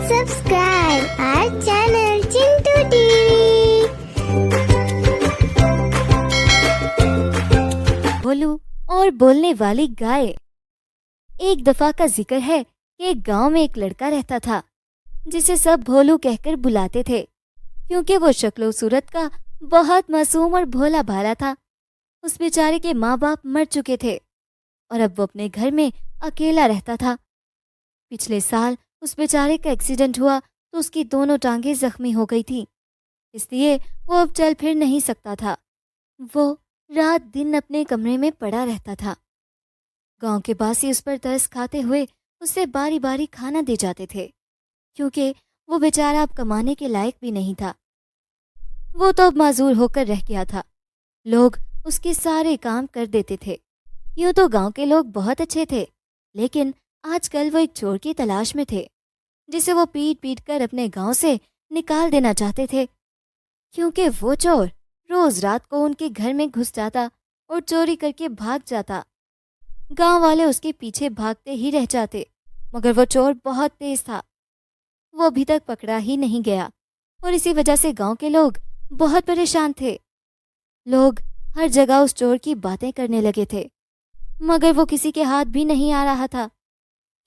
subscribe our channel Chintu TV. भोलू और बोलने वाली गाय। एक दफा का जिक्र है कि एक गांव में एक लड़का रहता था जिसे सब भोलू कहकर बुलाते थे, क्योंकि वो शक्लो सूरत का बहुत मासूम और भोला भाला था। उस बेचारे के माँ बाप मर चुके थे और अब वो अपने घर में अकेला रहता था। पिछले साल उस बेचारे का एक्सीडेंट हुआ तो उसकी दोनों टांगें जख्मी हो गई थी, इसलिए वो अब चल फिर नहीं सकता था। वो रात दिन अपने कमरे में पड़ा रहता था। गांव के बासी उस पर तरस खाते हुए उससे बारी बारी खाना दे जाते थे, क्योंकि वो बेचारा अब कमाने के लायक भी नहीं था। वो तो अब माजूर होकर रह गया था। लोग उसके सारे काम कर देते थे। यूं तो गांव के लोग बहुत अच्छे थे, लेकिन आजकल वो एक चोर की तलाश में थे जिसे वो पीट पीट कर अपने गांव से निकाल देना चाहते थे, क्योंकि वो चोर रोज रात को उनके घर में घुस जाता और चोरी करके भाग जाता। गांव वाले उसके पीछे भागते ही रह जाते, मगर वो चोर बहुत तेज था। वो अभी तक पकड़ा ही नहीं गया और इसी वजह से गांव के लोग बहुत परेशान थे। लोग हर जगह उस चोर की बातें करने लगे थे, मगर वो किसी के हाथ भी नहीं आ रहा था,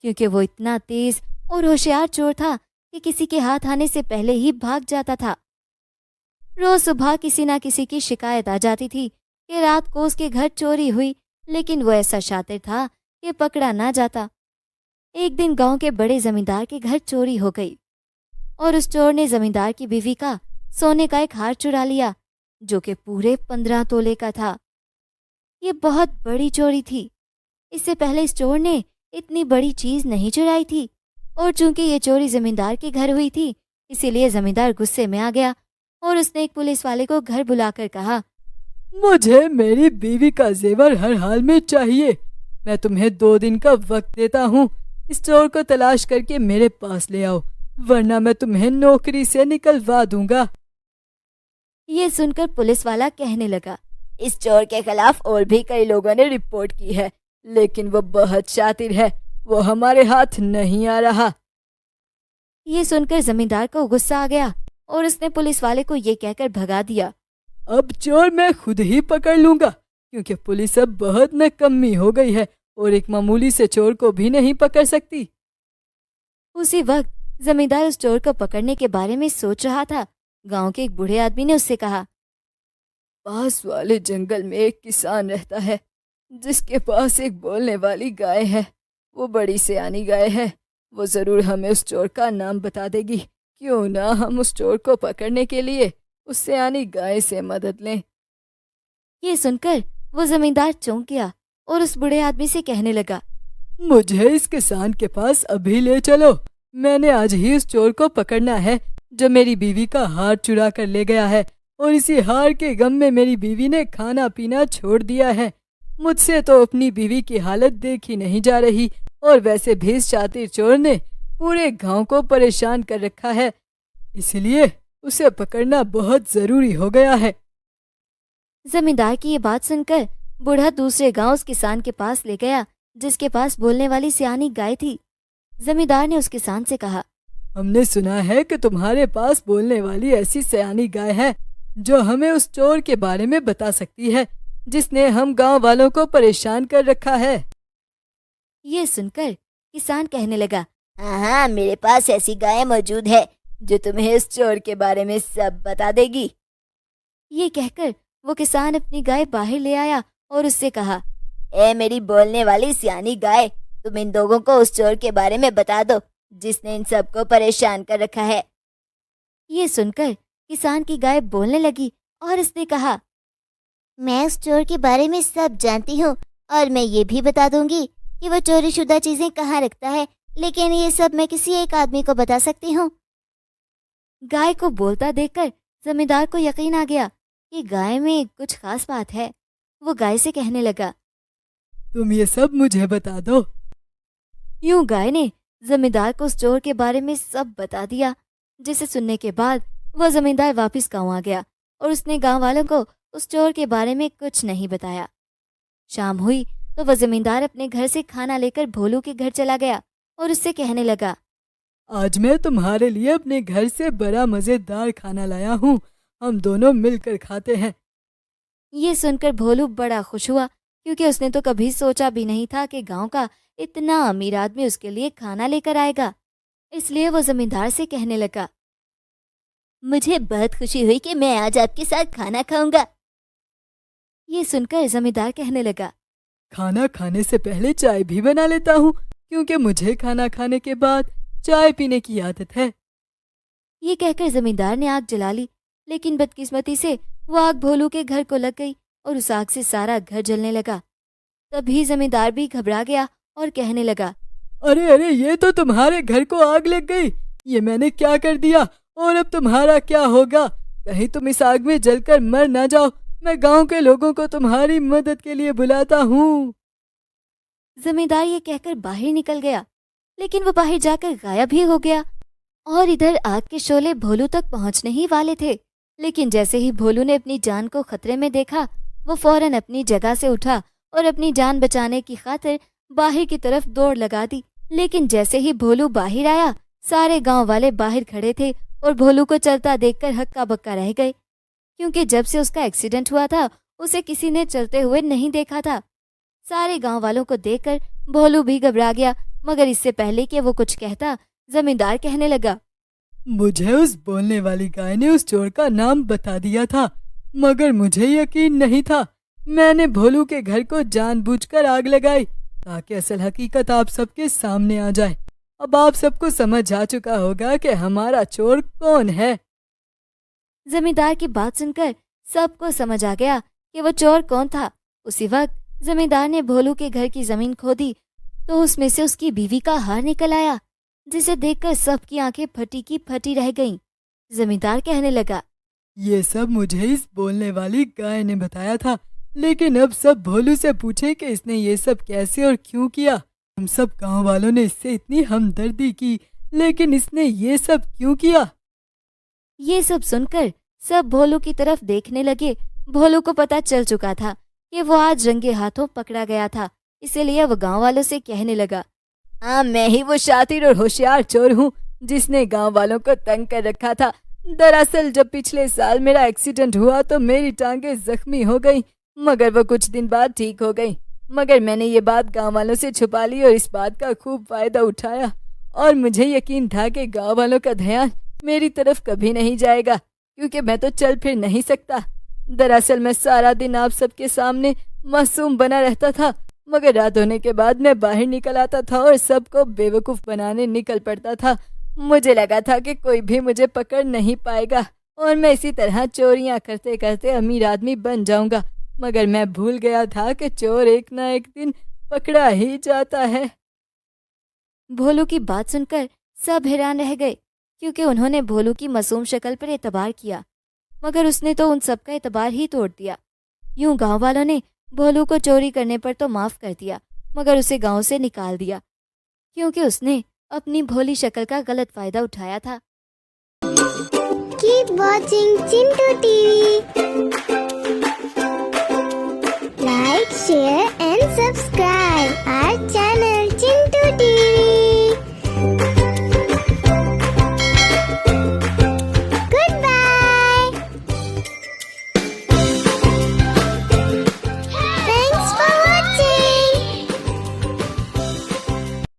क्योंकि वो इतना तेज और होशियार चोर था कि किसी के हाथ आने से पहले ही भाग जाता था। रोज सुबह किसी ना किसी की शिकायत आ जाती थी कि रात को उसके घर चोरी हुई, लेकिन वो ऐसा शातिर था कि पकड़ा ना जाता। एक दिन गांव के बड़े जमींदार के घर चोरी हो गई और उस चोर ने जमींदार की बीवी का सोने का एक हार चुरा लिया, जो कि पूरे 15 तोले का था। ये बहुत बड़ी चोरी थी। इससे पहले इस चोर ने इतनी बड़ी चीज नहीं चुराई थी, और चूंकि ये चोरी जमींदार के घर हुई थी, इसीलिए जमींदार गुस्से में आ गया और उसने एक पुलिस वाले को घर बुलाकर कहा, मुझे मेरी बीवी का जेवर हर हाल में चाहिए। मैं तुम्हें 2 दिन का वक्त देता हूँ। इस चोर को तलाश करके मेरे पास ले आओ, वरना मैं तुम्हें नौकरी से निकलवा दूंगा। ये सुनकर पुलिस वाला कहने लगा, इस चोर के खिलाफ और भी कई लोगों ने रिपोर्ट की है, लेकिन वो बहुत शातिर है, वो हमारे हाथ नहीं आ रहा। ये सुनकर जमींदार को गुस्सा आ गया और उसने पुलिस वाले को ये कहकर भगा दिया, अब चोर मैं खुद ही पकड़ लूंगा, क्योंकि पुलिस अब बहुत नाकामी हो गई है और एक मामूली से चोर को भी नहीं पकड़ सकती। उसी वक्त जमींदार उस चोर को पकड़ने के बारे में सोच रहा था। गांव के एक बूढ़े आदमी ने उससे कहा, पास वाले जंगल में एक किसान रहता है जिसके पास एक बोलने वाली गाय है। वो बड़ी सयानी गाय है। वो जरूर हमें उस चोर का नाम बता देगी। क्यों ना हम उस चोर को पकड़ने के लिए उस सयानी गाय से मदद लें। ये सुनकर वो जमींदार चौंक गया और उस बूढ़े आदमी से कहने लगा, मुझे इस किसान के पास अभी ले चलो। मैंने आज ही उस चोर को पकड़ना है जो मेरी बीवी का हार चुरा कर ले गया है, और इसी हार के गम में मेरी बीवी ने खाना पीना छोड़ दिया है। मुझसे तो अपनी बीवी की हालत देखी नहीं जा रही, और वैसे भी इस शातिर चोर ने पूरे गांव को परेशान कर रखा है, इसलिए उसे पकड़ना बहुत जरूरी हो गया है। जमींदार की ये बात सुनकर बूढ़ा दूसरे गांव उस किसान के पास ले गया जिसके पास बोलने वाली सियानी गाय थी। जमींदार ने उस किसान से कहा, हमने सुना है कि तुम्हारे पास बोलने वाली ऐसी सयानी गाय है जो हमें उस चोर के बारे में बता सकती है जिसने हम गांव वालों को परेशान कर रखा है। ये सुनकर किसान कहने लगा, हाँ, मेरे पास ऐसी गाय मौजूद है जो तुम्हें इस चोर के बारे में सब बता देगी। ये कहकर वो किसान अपनी गाय बाहर ले आया और उससे कहा, ए मेरी बोलने वाली सियानी गाय, तुम इन लोगों को उस चोर के बारे में बता दो जिसने इन सबको परेशान कर रखा है। ये सुनकर किसान की गाय बोलने लगी और उसने कहा, मैं उस चोर के बारे में सब जानती हूँ, और मैं ये भी बता दूंगी कि वो चोरीशुदा चीजें कहाँ रखता है, लेकिन ये सब मैं किसी एक आदमी को बता सकती हूँ। गाय को बोलता देखकर जमींदार को यकीन आ गया कि गाय में कुछ खास बात है। वो गाय से कहने लगा, तुम ये सब मुझे बता दो। यूं गाय ने जमींदार को उस चोर के बारे में सब बता दिया, जिसे सुनने के बाद वह जमींदार वापस गांव आ गया और उसने गांव वालों को उस चोर के बारे में कुछ नहीं बताया। शाम हुई तो वह जमींदार अपने घर से खाना लेकर भोलू के घर चला गया और उससे कहने लगा, आज मैं तुम्हारे लिए अपने घर से बड़ा मजेदार खाना लाया हूँ। हम दोनों मिलकर खाते हैं। ये सुनकर भोलू बड़ा खुश हुआ, क्योंकि उसने तो कभी सोचा भी नहीं था कि गांव का इतना अमीर आदमी उसके लिए खाना लेकर आएगा। इसलिए वो जमींदार से कहने लगा, मुझे बहुत खुशी हुई कि मैं आज आपके साथ खाना खाऊंगा। ये सुनकर जमींदार कहने लगा, खाना खाने से पहले चाय भी बना लेता हूँ, क्योंकि मुझे खाना खाने के बाद चाय पीने की आदत है। ये कहकर जमींदार ने आग जला ली, लेकिन बदकिस्मती से वो आग भोलू के घर को लग गई और उस आग से सारा घर जलने लगा। तभी जमींदार भी घबरा गया और कहने लगा, अरे अरे, ये तो तुम्हारे घर को आग लग गई। ये मैंने क्या कर दिया और अब तुम्हारा क्या होगा? कहीं तुम इस आग में जलकर मर ना जाओ। मैं गांव के लोगों को तुम्हारी मदद के लिए बुलाता हूँ। जमींदार ये कहकर बाहर निकल गया, लेकिन वो बाहर जाकर गायब ही हो गया। और इधर आग के शोले भोलू तक पहुंचने ही वाले थे, लेकिन जैसे ही भोलू ने अपनी जान को खतरे में देखा, वो फौरन अपनी जगह से उठा और अपनी जान बचाने की खातिर बाहर की तरफ दौड़ लगा दी। लेकिन जैसे ही भोलू बाहर आया, सारे गांव वाले बाहर खड़े थे और भोलू को चलता देखकर हक्का बक्का रह गए, क्योंकि जब से उसका एक्सीडेंट हुआ था उसे किसी ने चलते हुए नहीं देखा था। सारे गांव वालों को देखकर भोलू भी घबरा गया, मगर इससे पहले कि वो कुछ कहता, जमींदार कहने लगा, मुझे उस बोलने वाली गाय ने उस चोर का नाम बता दिया था, मगर मुझे यकीन नहीं था। मैंने भोलू के घर को जानबूझकर आग लगाई ताकि असल हकीकत आप सबके सामने आ जाए। अब आप सबको समझ आ चुका होगा कि हमारा चोर कौन है। जमींदार की बात सुनकर सबको समझ आ गया कि वो चोर कौन था। उसी वक्त जमींदार ने भोलू के घर की जमीन खोदी तो उसमें से उसकी बीवी का हार निकल आया, जिसे देखकर सबकी आंखें फटी की फटी रह गईं। जमींदार कहने लगा, ये सब मुझे इस बोलने वाली गाय ने बताया था, लेकिन अब सब भोलू से पूछे कि इसने ये सब कैसे और क्यों किया। हम सब गांव वालों ने इससे इतनी हमदर्दी की, लेकिन इसने ये सब क्यों किया? ये सब सुनकर सब भोलू की तरफ देखने लगे। भोलू को पता चल चुका था कि वो आज रंगे हाथों पकड़ा गया था, इसीलिए वो गांव वालों से कहने लगा, हाँ, मैं ही वो शातिर और होशियार चोर हूँ जिसने गांव वालों को तंग कर रखा था। दरअसल जब पिछले साल मेरा एक्सीडेंट हुआ तो मेरी टांगें जख्मी हो गई, मगर वो कुछ दिन बाद ठीक हो गई। मगर मैंने ये बात गांव वालों से छुपा ली और इस बात का खूब फायदा उठाया, और मुझे यकीन था कि गांव वालों का ध्यान मेरी तरफ कभी नहीं जाएगा, क्योंकि मैं तो चल फिर नहीं सकता। दरअसल मैं सारा दिन आप सबके सामने मासूम बना रहता था, मगर रात होने के बाद मैं बाहर निकल आता था और सबको बेवकूफ़ बनाने निकल पड़ता था। मुझे लगा था कि कोई भी मुझे पकड़ नहीं पाएगा और मैं इसी तरह चोरियां करते करते अमीर आदमी बन जाऊंगा, मगर मैं भूल गया था कि चोर एक ना एक दिन पकड़ा ही जाता है। भोलू की बात सुनकर सब हैरान रह गए, क्योंकि उन्होंने भोलू की मासूम शक्ल पर एतबार किया, मगर उसने तो उन सबका एतबार ही तोड़ दिया। यूं गांव वालों ने भोलू को चोरी करने पर तो माफ कर दिया, मगर उसे गांव से निकाल दिया, क्योंकि उसने अपनी भोली शक्ल का गलत फायदा उठाया था। Keep watching Chintu TV. Like, share and subscribe our channel Chintu TV.